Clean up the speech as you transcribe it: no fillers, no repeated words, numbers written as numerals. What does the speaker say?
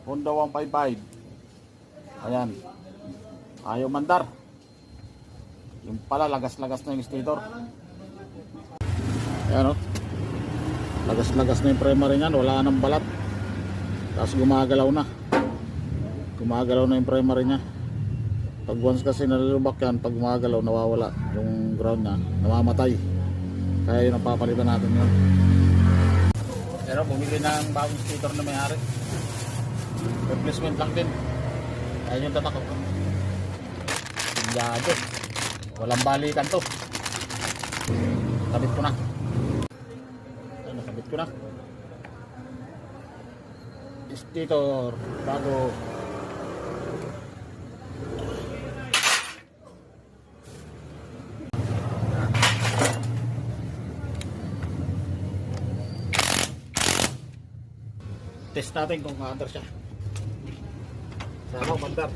Honda 155. Ayan. Ayaw mandar. Yung pala lagas-lagas na yung stator. Ayan o. Lagas-lagas na yung primary niyan. Wala nang balat. Tapos gumagalaw na. Gumagalaw na yung primary niya. Pag once kasi nalulubak yan, pag gumagalaw nawawala yung ground niya. Namamatay. Kaya yun ang papalitan natin yun. Pero bumili ng bagong stator na may-ari. Replacement lang din. Ayun yung tatak ko. Yado. Walang balikan to. Kabit ko na. Ayun, nakabit ko na. Stator bago. Test natin kung ma-under siya. Sana mandar.